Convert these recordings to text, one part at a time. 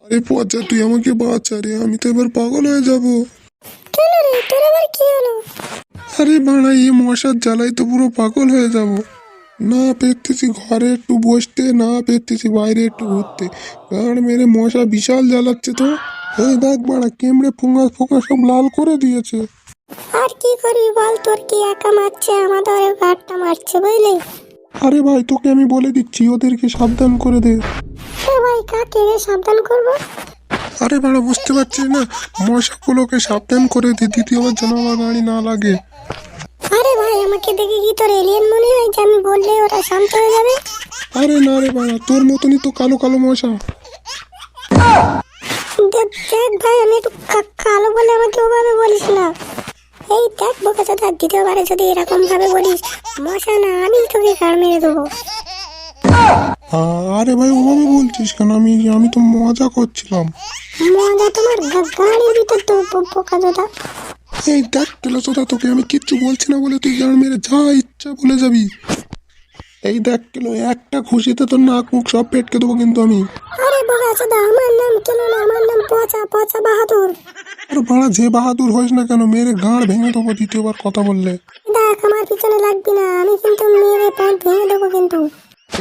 আরে পচা, তুই আমাকে বাঁচা রে, আমি তো এবার পাগল হয়ে যাব। কেন রে, তোর আবার কি হলো? আরে বাড়া, এই মশার জ্বালাই তো পুরো পাগল হয়ে যাব। না পেতেছি ঘরে একটু বসতে, না পেতেছি বাইরে একটু ঘুরতে। গাড় মেরে মশা বিশাল জ্বালাচ্ছে তো। এই দেখ বাড়া, কেমড়ে ফুঙ্গা ফোঁকা সব লাল করে দিয়েছে। আর কি করবি বল, তোর কি একা মারছে, আমাদের গাড়টা মারছে বুঝলি। আরে ভাই, তোকে আমি বলে দিচ্ছি, ওদেরকে সাবধান করে দে। এ ভাই, কাকে রে সাবধান করবো? আরে বাড়া, বুঝতে পারছিস না? মশাগুলোকে সাবধান করে দে, দ্বিতীয়বার যেন আমার গাড়ি না লাগে। আরে ভাই, আমাকে দেখে কি তোর এলিয়েন মনে হয় যে আমি বললে ওরা শান্ত হয়ে যাবে? আরে না রে বাড়া, তোর মতনই তো কালো কালো মশা। দেখ ভাই, আমি একটু কালো বলে আমাকে ওভাবে বলিস না। এই দেখ বোকাচোদা, দ্বিতীয়বারে যদি এরকম ভাবে বলিস, মশা না আমি তোকে গাড় মেরে দেবো। আরে ভাই, ওভাবে বলছিস কেন? আমি তো মজা করছিলাম। মজা তোমার গাড়ির ভিতর তো বোকাচোদা। এই দেখ কেলোচোদা, তোকে আমি কিচ্ছু বলছি না বলে তুই গান মেরে যা ইচ্ছা বলে যাবি। এই দেখ কেলো, একটা খুশিতে তোর নাক মুখ সব পেটকে দেবো কিন্তু আমি। আরে বোকাচোদা, আমার নাম কেলো না, আমার নাম পচা পচা বাহাদুর। আর বাড়া, যে বাহাদুর হইস না কেন, মেরে গাঁড় ভেঙে দেবো দ্বিতীয়বার কথা বললে। দেখ, আমার পিছনে লাগবি না, আমি কিন্তু মেরে পথ ভেঙে দেবো কিন্তু।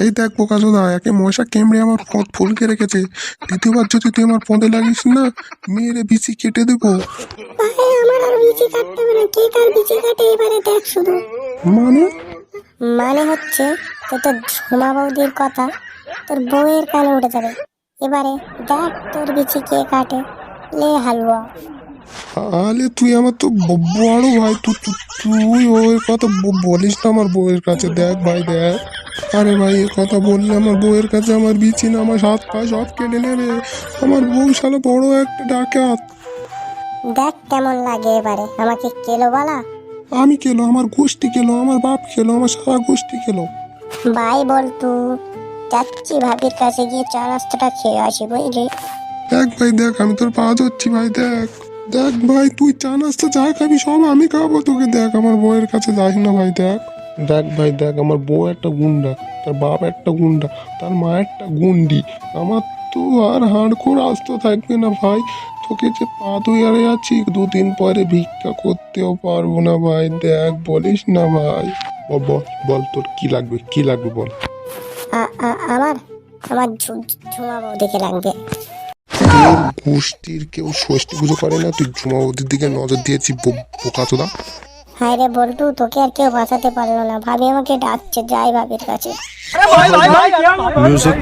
এই দেখ বোকাচোদা, একে মশা কেমড়ে আমার পথ ফুলকে রেখেছে। দ্বিতীয়বার যদি তুই আমার পদে লাগিস না, মেরে বিচি কেটে দেবো। ভাই, আমার আর বিচি কাটতে হবে না, কে কার বিচি কাটে এবারে দেখ শুধু। মানে? মানে হচ্ছে যে তোর ঝুমা বৌদির কথা তোর বউয়ের কানে উঠে যাবে। এবারে দেখ তোর বিচি কে কাটে। লে হালুয়া। আলে তুই আমার তো বড় ভাই, তুই ওই কথা বলিস না আমার বউয়ের কাছে। দেখ ভাই দেখ, আরে ভাই এ কথা বললে আমার বউয়ের কাছে আমার বিচি না আমার হাত পা সব কেটে নেবে। আমার বউ শালা বড় একটা ডাকাত। দেখ কেমন লাগে এবারে আমাকে কেলো বলা। আমি খেলো, আমার গোষ্ঠী খেলো, আমার বাপ খেলো, আমার সারা গোষ্ঠী খেলো। ভাই বলতু, যাচ্ছি ভাবির কাছে গিয়ে চা নাস্তাটা খেয়ে আসি বুঝলি। দেখ ভাই দেখ, আমি তোর পা ধরছি ভাই, দেখ দেখ ভাই, তুই চা নাস্তা যা খাবি সব আমি খাবো তোকে। দেখ আমার বউয়ের কাছে যাস না ভাই, দেখ দেখ ভাই দেখ, আমার বউ একটা গুন্ডা, তার বাপ একটা গুন্ডা, তার মা একটা গুন্ডি। আমার তো আর হাড়খোড় আস্ত থাকবে না ভাই। তোকে যে পা ধুয়ে আছি, দুদিন পরে ভিক্ষা করতেও পারবো না ভাই। দেখ বলিস না ভাই। বল বল, তোর কি লাগবে, কি লাগবে বল। আমার আমার ঝুমা বৌদিকে লাগবে। তোর গোষ্ঠীর কেউ ষষ্ঠী পুজো করে না, তুই ঝুমা বৌদির দিকে নজর দিয়েছি বোকাচোদা। হায় রে বলতু, তোকে আর কেউ বাঁচাতে পারলো না, ভাবি আমাকে ডাকছে, যাই ভাবির কাছে। म्यूजिक